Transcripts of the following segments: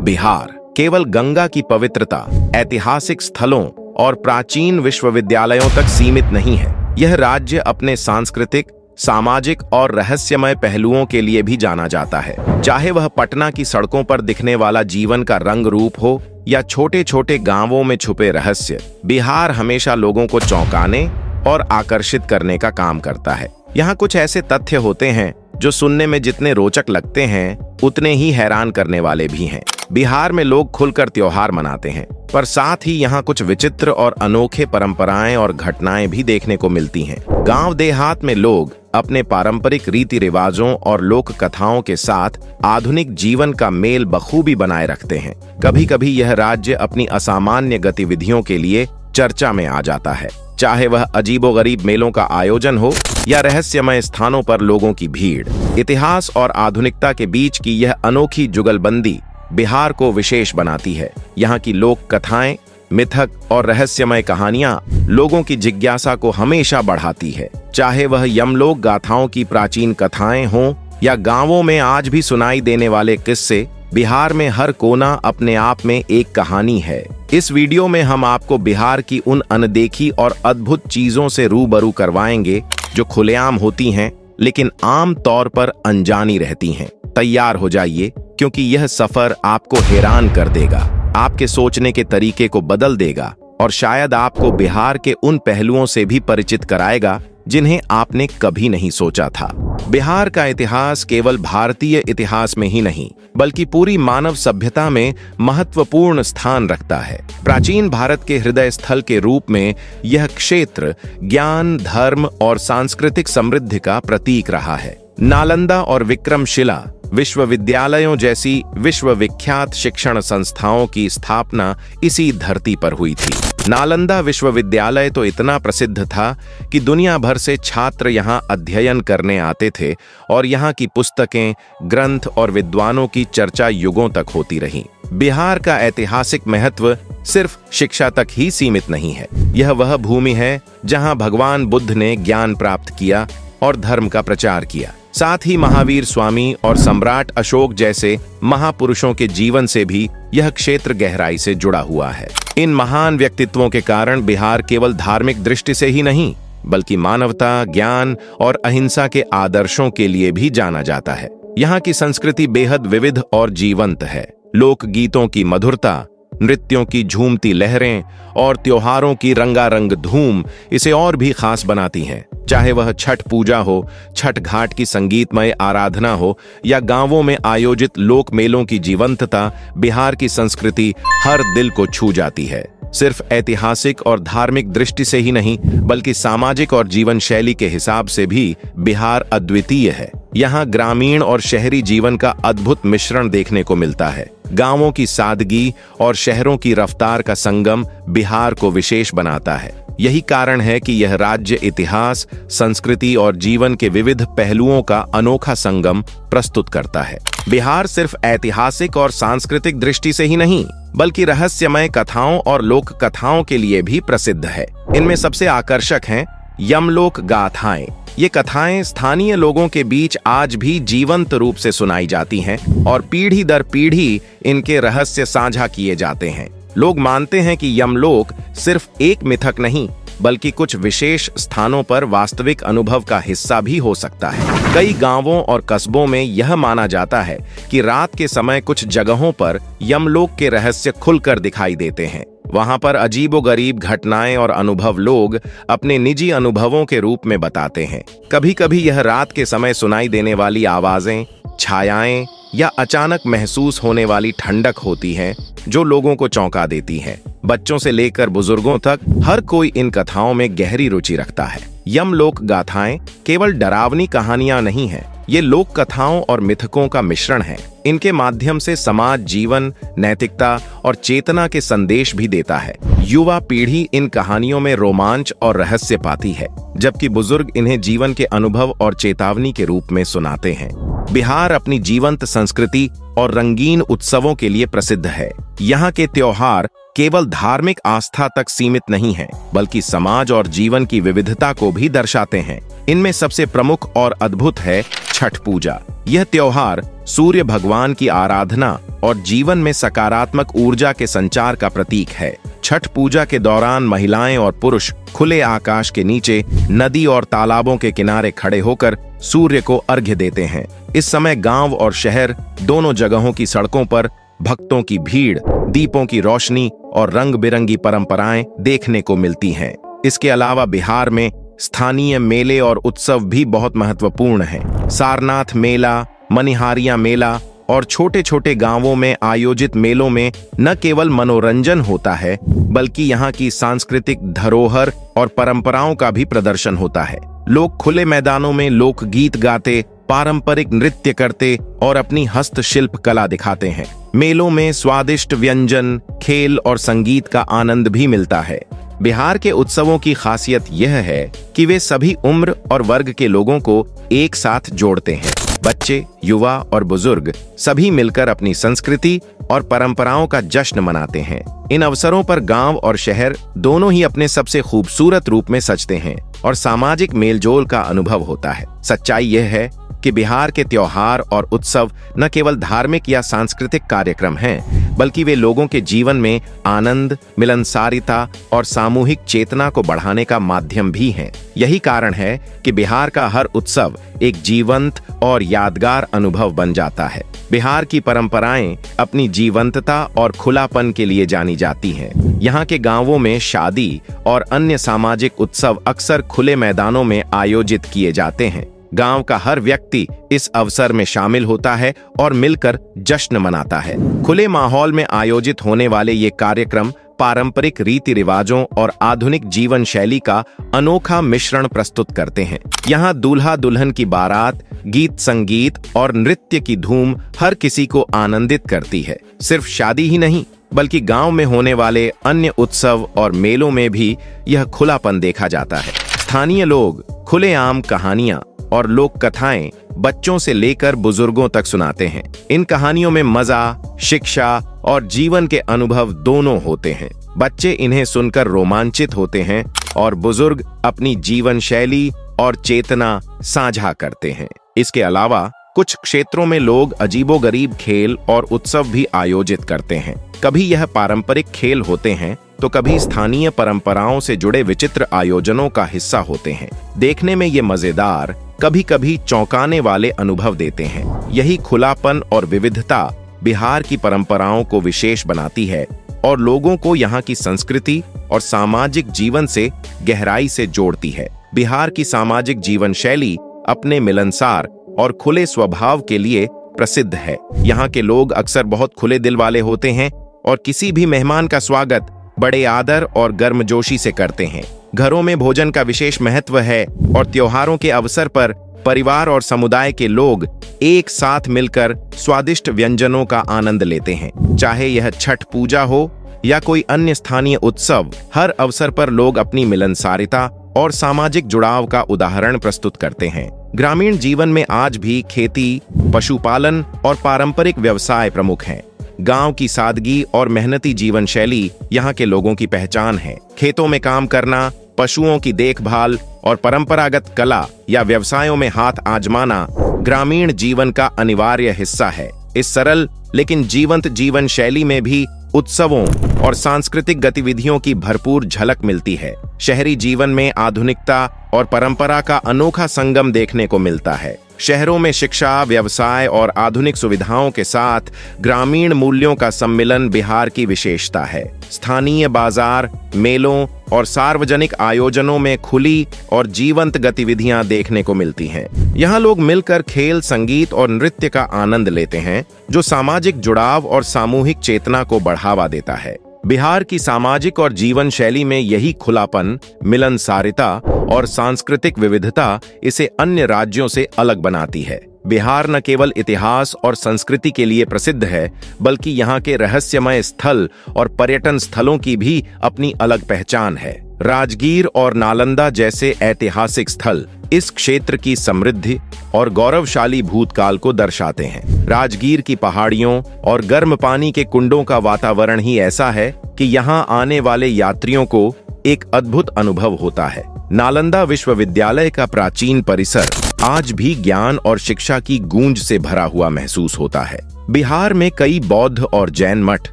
बिहार केवल गंगा की पवित्रता, ऐतिहासिक स्थलों और प्राचीन विश्वविद्यालयों तक सीमित नहीं है। यह राज्य अपने सांस्कृतिक, सामाजिक और रहस्यमय पहलुओं के लिए भी जाना जाता है। चाहे वह पटना की सड़कों पर दिखने वाला जीवन का रंग रूप हो या छोटे छोटे गांवों में छुपे रहस्य, बिहार हमेशा लोगों को चौंकाने और आकर्षित करने का काम करता है। यहाँ कुछ ऐसे तथ्य होते हैं जो सुनने में जितने रोचक लगते हैं, उतने ही हैरान करने वाले भी हैं। बिहार में लोग खुलकर त्योहार मनाते हैं, पर साथ ही यहाँ कुछ विचित्र और अनोखे परंपराएं और घटनाएं भी देखने को मिलती हैं। गांव देहात में लोग अपने पारंपरिक रीति रिवाजों और लोक कथाओं के साथ आधुनिक जीवन का मेल बखूबी बनाए रखते हैं। कभी कभी यह राज्य अपनी असामान्य गतिविधियों के लिए चर्चा में आ जाता है, चाहे वह अजीबोगरीब मेलों का आयोजन हो या रहस्यमय स्थानों पर लोगों की भीड़। इतिहास और आधुनिकता के बीच की यह अनोखी जुगलबंदी बिहार को विशेष बनाती है। यहाँ की लोक कथाएं, मिथक और रहस्यमय कहानियां लोगों की जिज्ञासा को हमेशा बढ़ाती है। चाहे वह यमलोक गाथाओं की प्राचीन कथाएं हों या गांवों में आज भी सुनाई देने वाले किस्से, बिहार में हर कोना अपने आप में एक कहानी है। इस वीडियो में हम आपको बिहार की उन अनदेखी और अद्भुत चीजों से रूबरू करवाएंगे जो खुलेआम होती हैं लेकिन आम तौर पर अनजानी रहती हैं। तैयार हो जाइए, क्योंकि यह सफर आपको हैरान कर देगा, आपके सोचने के तरीके को बदल देगा और शायद आपको बिहार के उन पहलुओं से भी परिचित कराएगा जिन्हें आपने कभी नहीं सोचा था। बिहार का इतिहास केवल भारतीय इतिहास में ही नहीं, बल्कि पूरी मानव सभ्यता में महत्वपूर्ण स्थान रखता है। प्राचीन भारत के हृदय स्थल के रूप में यह क्षेत्र ज्ञान, धर्म और सांस्कृतिक समृद्धि का प्रतीक रहा है। नालंदा और विक्रमशिला विश्वविद्यालयों जैसी विश्वविख्यात शिक्षण संस्थाओं की स्थापना इसी धरती पर हुई थी। नालंदा विश्वविद्यालय तो इतना प्रसिद्ध था कि दुनिया भर से छात्र यहाँ अध्ययन करने आते थे और यहाँ की पुस्तकें, ग्रंथ और विद्वानों की चर्चा युगों तक होती रही। बिहार का ऐतिहासिक महत्व सिर्फ शिक्षा तक ही सीमित नहीं है। यह वह भूमि है जहाँ भगवान बुद्ध ने ज्ञान प्राप्त किया और धर्म का प्रचार किया। साथ ही महावीर स्वामी और सम्राट अशोक जैसे महापुरुषों के जीवन से भी यह क्षेत्र गहराई से जुड़ा हुआ है। इन महान व्यक्तित्वों के कारण बिहार केवल धार्मिक दृष्टि से ही नहीं, बल्कि मानवता, ज्ञान और अहिंसा के आदर्शों के लिए भी जाना जाता है। यहाँ की संस्कृति बेहद विविध और जीवंत है। लोक गीतों की मधुरता, नृत्यों की झूमती लहरें और त्योहारों की रंगारंग धूम इसे और भी खास बनाती हैं। चाहे वह छठ पूजा हो, छठ घाट की संगीतमय आराधना हो या गांवों में आयोजित लोक मेलों की जीवंतता, बिहार की संस्कृति हर दिल को छू जाती है। सिर्फ ऐतिहासिक और धार्मिक दृष्टि से ही नहीं, बल्कि सामाजिक और जीवन शैली के हिसाब से भी बिहार अद्वितीय है। यहाँ ग्रामीण और शहरी जीवन का अद्भुत मिश्रण देखने को मिलता है। गांवों की सादगी और शहरों की रफ्तार का संगम बिहार को विशेष बनाता है। यही कारण है कि यह राज्य इतिहास, संस्कृति और जीवन के विविध पहलुओं का अनोखा संगम प्रस्तुत करता है। बिहार सिर्फ ऐतिहासिक और सांस्कृतिक दृष्टि से ही नहीं, बल्कि रहस्यमय कथाओं और लोक कथाओं के लिए भी प्रसिद्ध है। इनमें सबसे आकर्षक हैं यमलोक गाथाएं। ये कथाएं स्थानीय लोगों के बीच आज भी जीवंत रूप से सुनाई जाती हैं और पीढ़ी दर पीढ़ी इनके रहस्य साझा किए जाते हैं। लोग मानते हैं कि यमलोक सिर्फ एक मिथक नहीं, बल्कि कुछ विशेष स्थानों पर वास्तविक अनुभव का हिस्सा भी हो सकता है। कई गांवों और कस्बों में यह माना जाता है कि रात के समय कुछ जगहों पर यमलोक के रहस्य खुलकर दिखाई देते हैं। वहां पर अजीबोगरीब घटनाएं और अनुभव लोग अपने निजी अनुभवों के रूप में बताते हैं। कभी कभी यह रात के समय सुनाई देने वाली आवाजें, छायाएं या अचानक महसूस होने वाली ठंडक होती हैं, जो लोगों को चौंका देती हैं। बच्चों से लेकर बुजुर्गों तक हर कोई इन कथाओं में गहरी रुचि रखता है। यमलोक गाथाएं केवल डरावनी कहानियां नहीं हैं, ये लोक कथाओं और मिथकों का मिश्रण है। इनके माध्यम से समाज जीवन, नैतिकता और चेतना के संदेश भी देता है। युवा पीढ़ी इन कहानियों में रोमांच और रहस्य पाती है, जबकि बुजुर्ग इन्हें जीवन के अनुभव और चेतावनी के रूप में सुनाते हैं। बिहार अपनी जीवंत संस्कृति और रंगीन उत्सवों के लिए प्रसिद्ध है। यहाँ के त्योहार केवल धार्मिक आस्था तक सीमित नहीं हैं, बल्कि समाज और जीवन की विविधता को भी दर्शाते हैं। इनमें सबसे प्रमुख और अद्भुत है छठ पूजा। यह त्योहार सूर्य भगवान की आराधना और जीवन में सकारात्मक ऊर्जा के संचार का प्रतीक है। छठ पूजा के दौरान महिलाएं और पुरुष खुले आकाश के नीचे नदी और तालाबों के किनारे खड़े होकर सूर्य को अर्घ्य देते हैं। इस समय गांव और शहर दोनों जगहों की सड़कों पर भक्तों की भीड़, दीपों की रोशनी और रंग बिरंगी परंपराएं देखने को मिलती हैं। इसके अलावा बिहार में स्थानीय मेले और उत्सव भी बहुत महत्वपूर्ण हैं। सारनाथ मेला, मनिहारिया मेला और छोटे छोटे गांवों में आयोजित मेलों में न केवल मनोरंजन होता है, बल्कि यहाँ की सांस्कृतिक धरोहर और परंपराओं का भी प्रदर्शन होता है। लोग खुले मैदानों में लोकगीत गाते, पारंपरिक नृत्य करते और अपनी हस्तशिल्प कला दिखाते हैं। मेलों में स्वादिष्ट व्यंजन, खेल और संगीत का आनंद भी मिलता है। बिहार के उत्सवों की खासियत यह है कि वे सभी उम्र और वर्ग के लोगों को एक साथ जोड़ते हैं। बच्चे, युवा और बुजुर्ग सभी मिलकर अपनी संस्कृति और परंपराओं का जश्न मनाते हैं। इन अवसरों पर गांव और शहर दोनों ही अपने सबसे खूबसूरत रूप में सजते हैं और सामाजिक मेलजोल का अनुभव होता है। सच्चाई यह है कि बिहार के त्योहार और उत्सव न केवल धार्मिक या सांस्कृतिक कार्यक्रम हैं, बल्कि वे लोगों के जीवन में आनंद, मिलनसारिता और सामूहिक चेतना को बढ़ाने का माध्यम भी हैं। यही कारण है कि बिहार का हर उत्सव एक जीवंत और यादगार अनुभव बन जाता है। बिहार की परंपराएं अपनी जीवंतता और खुलापन के लिए जानी जाती हैं। यहाँ के गांवों में शादी और अन्य सामाजिक उत्सव अक्सर खुले मैदानों में आयोजित किए जाते हैं। गांव का हर व्यक्ति इस अवसर में शामिल होता है और मिलकर जश्न मनाता है। खुले माहौल में आयोजित होने वाले ये कार्यक्रम पारंपरिक रीति रिवाजों और आधुनिक जीवन शैली का अनोखा मिश्रण प्रस्तुत करते हैं। यहाँ दूल्हा दुल्हन की बारात, गीत संगीत और नृत्य की धूम हर किसी को आनंदित करती है। सिर्फ शादी ही नहीं, बल्कि गांव में होने वाले अन्य उत्सव और मेलों में भी यह खुलापन देखा जाता है। स्थानीय लोग खुलेआम कहानियां और लोक कथाएं बच्चों से लेकर बुजुर्गों तक सुनाते हैं। इन कहानियों में मजा, शिक्षा और जीवन के अनुभव दोनों होते हैं। बच्चे इन्हें सुनकर रोमांचित होते हैं और बुजुर्ग अपनी जीवन शैली और चेतना साझा करते हैं। इसके अलावा कुछ क्षेत्रों में लोग अजीबोगरीब खेल और उत्सव भी आयोजित करते हैं। कभी यह पारंपरिक खेल होते हैं तो कभी स्थानीय परंपराओं से जुड़े विचित्र आयोजनों का हिस्सा होते हैं। देखने में ये मजेदार, कभी कभी चौंकाने वाले अनुभव देते हैं। यही खुलापन और विविधता बिहार की परंपराओं को विशेष बनाती है और लोगों को यहाँ की संस्कृति और सामाजिक जीवन से गहराई से जोड़ती है। बिहार की सामाजिक जीवन शैली अपने मिलनसार और खुले स्वभाव के लिए प्रसिद्ध है। यहाँ के लोग अक्सर बहुत खुले दिल वाले होते हैं और किसी भी मेहमान का स्वागत बड़े आदर और गर्मजोशी से करते हैं। घरों में भोजन का विशेष महत्व है और त्योहारों के अवसर पर परिवार और समुदाय के लोग एक साथ मिलकर स्वादिष्ट व्यंजनों का आनंद लेते हैं। चाहे यह छठ पूजा हो या कोई अन्य स्थानीय उत्सव, हर अवसर पर लोग अपनी मिलनसारिता और सामाजिक जुड़ाव का उदाहरण प्रस्तुत करते हैं। ग्रामीण जीवन में आज भी खेती, पशुपालन और पारंपरिक व्यवसाय प्रमुख हैं। गांव की सादगी और मेहनती जीवन शैली यहाँ के लोगों की पहचान है। खेतों में काम करना, पशुओं की देखभाल और परंपरागत कला या व्यवसायों में हाथ आजमाना ग्रामीण जीवन का अनिवार्य हिस्सा है। इस सरल लेकिन जीवंत जीवन शैली में भी उत्सवों और सांस्कृतिक गतिविधियों की भरपूर झलक मिलती है। शहरी जीवन में आधुनिकता और परंपरा का अनोखा संगम देखने को मिलता है। शहरों में शिक्षा, व्यवसाय और आधुनिक सुविधाओं के साथ ग्रामीण मूल्यों का सम्मिलन बिहार की विशेषता है। स्थानीय बाजार, मेलों और सार्वजनिक आयोजनों में खुली और जीवंत गतिविधियां देखने को मिलती हैं। यहाँ लोग मिलकर खेल, संगीत और नृत्य का आनंद लेते हैं, जो सामाजिक जुड़ाव और सामूहिक चेतना को बढ़ावा देता है। बिहार की सामाजिक और जीवन शैली में यही खुलापन, मिलनसारिता और सांस्कृतिक विविधता इसे अन्य राज्यों से अलग बनाती है। बिहार न केवल इतिहास और संस्कृति के लिए प्रसिद्ध है, बल्कि यहाँ के रहस्यमय स्थल और पर्यटन स्थलों की भी अपनी अलग पहचान है। राजगीर और नालंदा जैसे ऐतिहासिक स्थल इस क्षेत्र की समृद्धि और गौरवशाली भूतकाल को दर्शाते हैं। राजगीर की पहाड़ियों और गर्म पानी के कुंडों का वातावरण ही ऐसा है कि यहाँ आने वाले यात्रियों को एक अद्भुत अनुभव होता है। नालंदा विश्वविद्यालय का प्राचीन परिसर आज भी ज्ञान और शिक्षा की गूंज से भरा हुआ महसूस होता है। बिहार में कई बौद्ध और जैन मठ,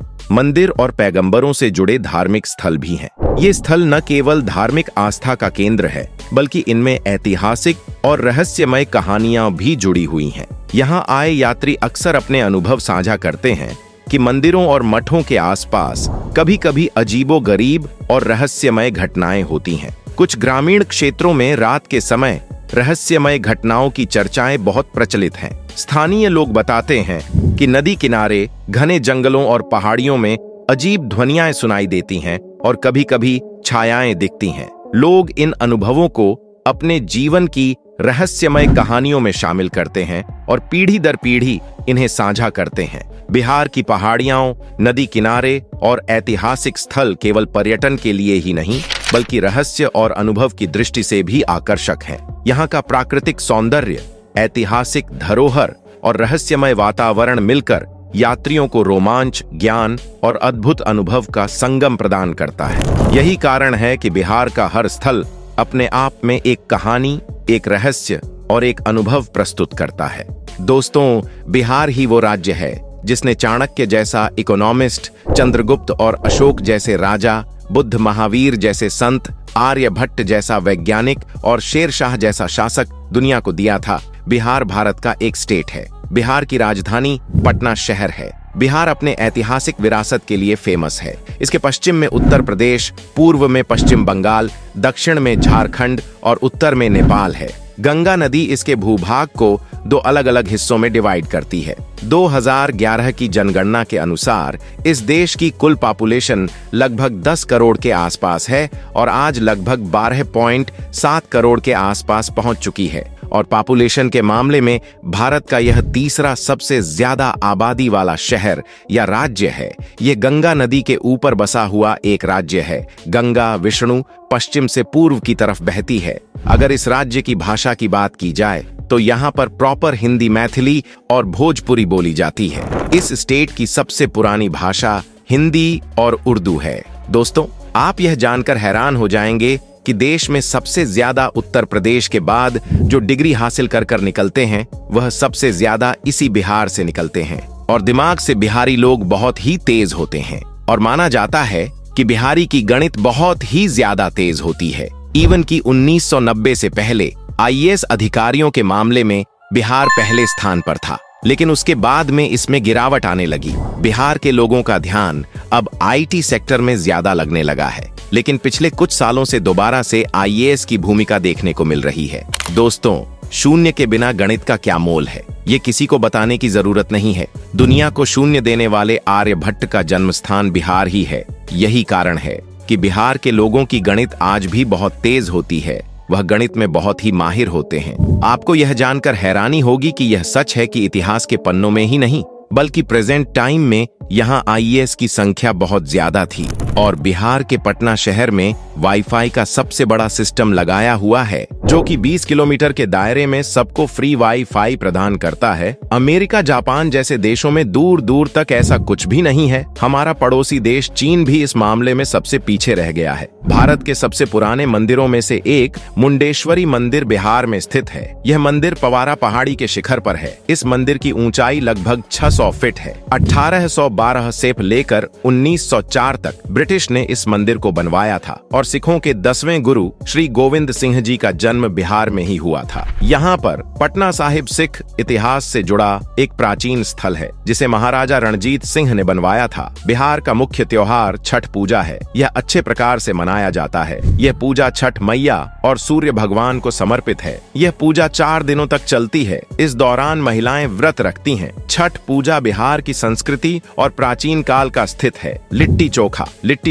मंदिर और पैगंबरों से जुड़े धार्मिक स्थल भी हैं। ये स्थल न केवल धार्मिक आस्था का केंद्र है, बल्कि इनमें ऐतिहासिक और रहस्यमय कहानियां भी जुड़ी हुई हैं। यहाँ आए यात्री अक्सर अपने अनुभव साझा करते हैं कि मंदिरों और मठों के आसपास कभी-कभी अजीबोगरीब और रहस्यमय घटनाएं होती हैं। कुछ ग्रामीण क्षेत्रों में रात के समय रहस्यमय घटनाओं की चर्चाएं बहुत प्रचलित हैं। स्थानीय लोग बताते हैं कि नदी किनारे, घने जंगलों और पहाड़ियों में अजीब ध्वनियां सुनाई देती हैं और कभी-कभी छायाएं दिखती हैं। लोग इन अनुभवों को अपने जीवन की रहस्यमय कहानियों में शामिल करते हैं और पीढ़ी दर पीढ़ी इन्हें साझा करते हैं। बिहार की पहाड़ियां, नदी किनारे और ऐतिहासिक स्थल केवल पर्यटन के लिए ही नहीं, बल्कि रहस्य और अनुभव की दृष्टि से भी आकर्षक हैं। यहाँ का प्राकृतिक सौंदर्य, ऐतिहासिक धरोहर और रहस्यमय वातावरण मिलकर यात्रियों को रोमांच, ज्ञान और अद्भुत अनुभव का संगम प्रदान करता है। यही कारण है कि बिहार का हर स्थल अपने आप में एक कहानी, एक रहस्य और एक अनुभव प्रस्तुत करता है। दोस्तों, बिहार ही वो राज्य है जिसने चाणक्य जैसा इकोनॉमिस्ट, चंद्रगुप्त और अशोक जैसे राजा, बुद्ध महावीर जैसे संत, आर्यभट्ट जैसा वैज्ञानिक और शेरशाह जैसा शासक दुनिया को दिया था। बिहार भारत का एक स्टेट है। बिहार की राजधानी पटना शहर है। बिहार अपने ऐतिहासिक विरासत के लिए फेमस है। इसके पश्चिम में उत्तर प्रदेश, पूर्व में पश्चिम बंगाल, दक्षिण में झारखंड और उत्तर में नेपाल है। गंगा नदी इसके भूभाग को दो अलग अलग हिस्सों में डिवाइड करती है। 2011 की जनगणना के अनुसार इस देश की कुल पॉपुलेशन लगभग 10 करोड़ के आसपास है और आज लगभग 12.7 करोड़ के आसपास पहुंच चुकी है और पॉपुलेशन के मामले में भारत का यह तीसरा सबसे ज्यादा आबादी वाला शहर या राज्य है। ये गंगा नदी के ऊपर बसा हुआ एक राज्य है। गंगा विष्णु पश्चिम से पूर्व की तरफ बहती है। अगर इस राज्य की भाषा की बात की जाए तो यहाँ पर प्रॉपर हिंदी, मैथिली और भोजपुरी बोली जाती है। इस स्टेट की सबसे पुरानी भाषा हिंदी और उर्दू है। दोस्तों, आप यह जानकर हैरान हो जाएंगे कि देश में सबसे ज्यादा उत्तर प्रदेश के बाद जो डिग्री हासिल कर निकलते हैं, वह सबसे ज्यादा इसी बिहार से निकलते हैं। और दिमाग से बिहारी लोग बहुत ही तेज होते हैं और माना जाता है कि बिहारी की गणित बहुत ही ज्यादा तेज होती है। इवन की 1990 से पहले आईएएस अधिकारियों के मामले में बिहार पहले स्थान पर था, लेकिन उसके बाद में इसमें गिरावट आने लगी। बिहार के लोगों का ध्यान अब आईटी सेक्टर में ज्यादा लगने लगा है, लेकिन पिछले कुछ सालों से दोबारा से आईएएस की भूमिका देखने को मिल रही है। दोस्तों, शून्य के बिना गणित का क्या मोल है, ये किसी को बताने की जरूरत नहीं है। दुनिया को शून्य देने वाले आर्यभट्ट का जन्म स्थान बिहार ही है। यही कारण है कि बिहार के लोगों की गणित आज भी बहुत तेज होती है। वह गणित में बहुत ही माहिर होते हैं। आपको यह जानकर हैरानी होगी कि यह सच है कि इतिहास के पन्नों में ही नहीं, बल्कि प्रेजेंट टाइम में यहाँ आईएएस की संख्या बहुत ज्यादा थी और बिहार के पटना शहर में वाईफाई का सबसे बड़ा सिस्टम लगाया हुआ है, जो कि 20 किलोमीटर के दायरे में सबको फ्री वाईफाई प्रदान करता है। अमेरिका, जापान जैसे देशों में दूर दूर तक ऐसा कुछ भी नहीं है। हमारा पड़ोसी देश चीन भी इस मामले में सबसे पीछे रह गया है। भारत के सबसे पुराने मंदिरों में से एक मुंडेश्वरी मंदिर बिहार में स्थित है। यह मंदिर पवारा पहाड़ी के शिखर पर है। इस मंदिर की ऊंचाई लगभग 600 फीट है। 1812 से लेकर 1904 तक ब्रिटिश ने इस मंदिर को बनवाया था और सिखों के 10वें गुरु श्री गोविंद सिंह जी का जन्म बिहार में ही हुआ था। यहाँ पर पटना साहिब सिख इतिहास से जुड़ा एक प्राचीन स्थल है, जिसे महाराजा रणजीत सिंह ने बनवाया था। बिहार का मुख्य त्योहार छठ पूजा है। यह अच्छे प्रकार से मनाया जाता है। यह पूजा छठ मैया और सूर्य भगवान को समर्पित है। यह पूजा 4 दिनों तक चलती है। इस दौरान महिलाएं व्रत रखती हैं। छठ पूजा बिहार की संस्कृति और प्राचीन काल का स्थित है। लिट्टी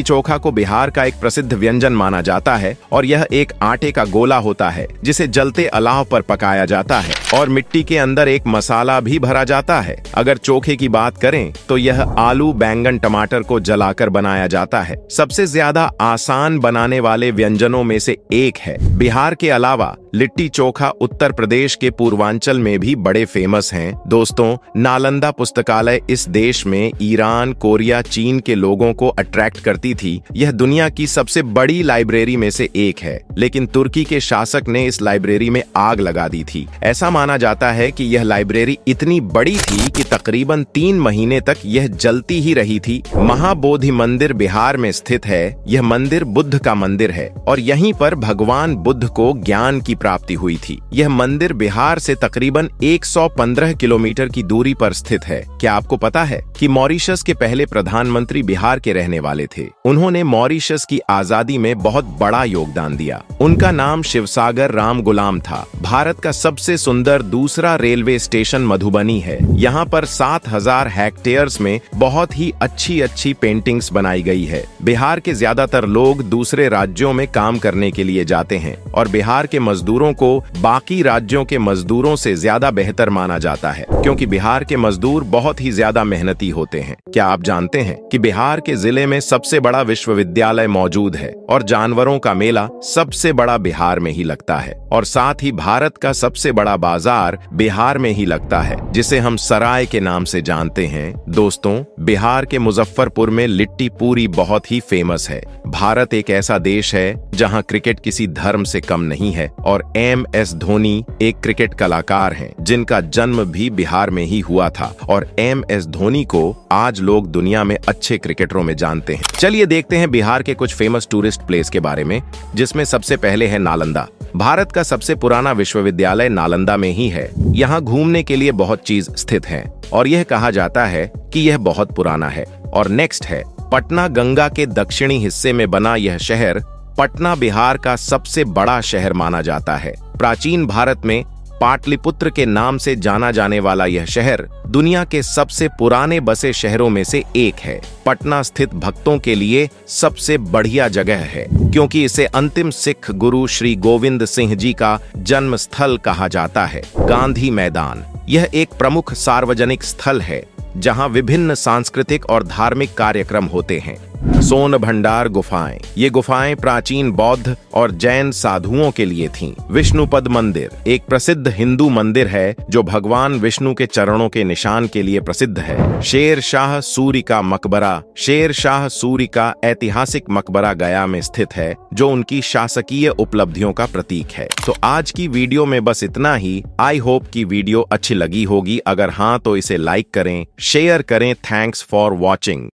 चोखा को बिहार का एक प्रसिद्ध व्यंजन माना जाता है और यह एक आटे का गोला होता है जिसे जलते अलाव पर पकाया जाता है और मिट्टी के अंदर एक मसाला भी भरा जाता है। अगर चोखे की बात करें तो यह आलू, बैंगन, टमाटर को जलाकर बनाया जाता है। सबसे ज्यादा आसान बनाने वाले व्यंजनों में से एक है। बिहार के अलावा लिट्टी चोखा उत्तर प्रदेश के पूर्वांचल में भी बड़े फेमस हैं। दोस्तों, नालंदा पुस्तकालय इस देश में ईरान, कोरिया, चीन के लोगों को अट्रैक्ट करती थी। यह दुनिया की सबसे बड़ी लाइब्रेरी में से एक है, लेकिन तुर्की के शासक ने इस लाइब्रेरी में आग लगा दी थी। ऐसा माना जाता है कि यह लाइब्रेरी इतनी बड़ी थी कि तकरीबन 3 महीने तक यह जलती ही रही थी। महाबोधि मंदिर बिहार में स्थित है। यह मंदिर बुद्ध का मंदिर है और यहीं पर भगवान बुद्ध को ज्ञान की प्राप्ति हुई थी। यह मंदिर बिहार से तकरीबन 115 किलोमीटर की दूरी पर स्थित है। क्या आपको पता है कि मॉरिशस के पहले प्रधानमंत्री बिहार के रहने वाले थे? उन्होंने मॉरिशस की आजादी में बहुत बड़ा योगदान दिया। उनका नाम शिवसागर राम गुलाम था। भारत का सबसे सुंदर दूसरा रेलवे स्टेशन मधुबनी है। यहाँ पर 7000 हेक्टेयर्स में बहुत ही अच्छी पेंटिंग्स बनाई गई है। बिहार के ज्यादातर लोग दूसरे राज्यों में काम करने के लिए जाते हैं और बिहार के मजदूरों को बाकी राज्यों के मजदूरों से ज्यादा बेहतर माना जाता है, क्योंकि बिहार के मजदूर बहुत ही ज्यादा मेहनती होते हैं। क्या आप जानते हैं कि बिहार के जिले में सबसे बड़ा विश्वविद्यालय मौजूद है और जानवरों का मेला सबसे बड़ा बिहार में ही लगता है और साथ ही भारत का सबसे बड़ा बाजार बिहार में ही लगता है, जिसे हम सराय के नाम से जानते हैं। दोस्तों, बिहार के मुजफ्फरपुर में लिट्टी पूरी बहुत ही फेमस है। भारत एक ऐसा देश है जहां क्रिकेट किसी धर्म से कम नहीं है और MS धोनी एक क्रिकेट कलाकार हैं जिनका जन्म भी बिहार में ही हुआ था और MS धोनी को आज लोग दुनिया में अच्छे क्रिकेटरों में जानते हैं। चलिए देखते हैं बिहार के कुछ फेमस टूरिस्ट प्लेस के बारे में, जिसमें सबसे पहले है नालंदा। भारत का सबसे पुराना विश्वविद्यालय नालंदा में ही है। यहाँ घूमने के लिए बहुत चीज स्थित है और यह कहा जाता है कि यह बहुत पुराना है। और नेक्स्ट है पटना। गंगा के दक्षिणी हिस्से में बना यह शहर पटना बिहार का सबसे बड़ा शहर माना जाता है। प्राचीन भारत में पाटलिपुत्र के नाम से जाना जाने वाला यह शहर दुनिया के सबसे पुराने बसे शहरों में से एक है। पटना स्थित भक्तों के लिए सबसे बढ़िया जगह है, क्योंकि इसे अंतिम सिख गुरु श्री गोविंद सिंह जी का जन्म स्थल कहा जाता है। गांधी मैदान, यह एक प्रमुख सार्वजनिक स्थल है जहां विभिन्न सांस्कृतिक और धार्मिक कार्यक्रम होते हैं। सोन भंडार गुफाएं, ये गुफाएं प्राचीन बौद्ध और जैन साधुओं के लिए थीं। विष्णुपद मंदिर एक प्रसिद्ध हिंदू मंदिर है जो भगवान विष्णु के चरणों के निशान के लिए प्रसिद्ध है। शेर शाह सूरी का मकबरा, शेर शाह सूरी का ऐतिहासिक मकबरा गया में स्थित है, जो उनकी शासकीय उपलब्धियों का प्रतीक है। तो आज की वीडियो में बस इतना ही। आई होप की वीडियो अच्छी लगी होगी। अगर हाँ तो इसे लाइक करें, शेयर करें। Thanks for watching.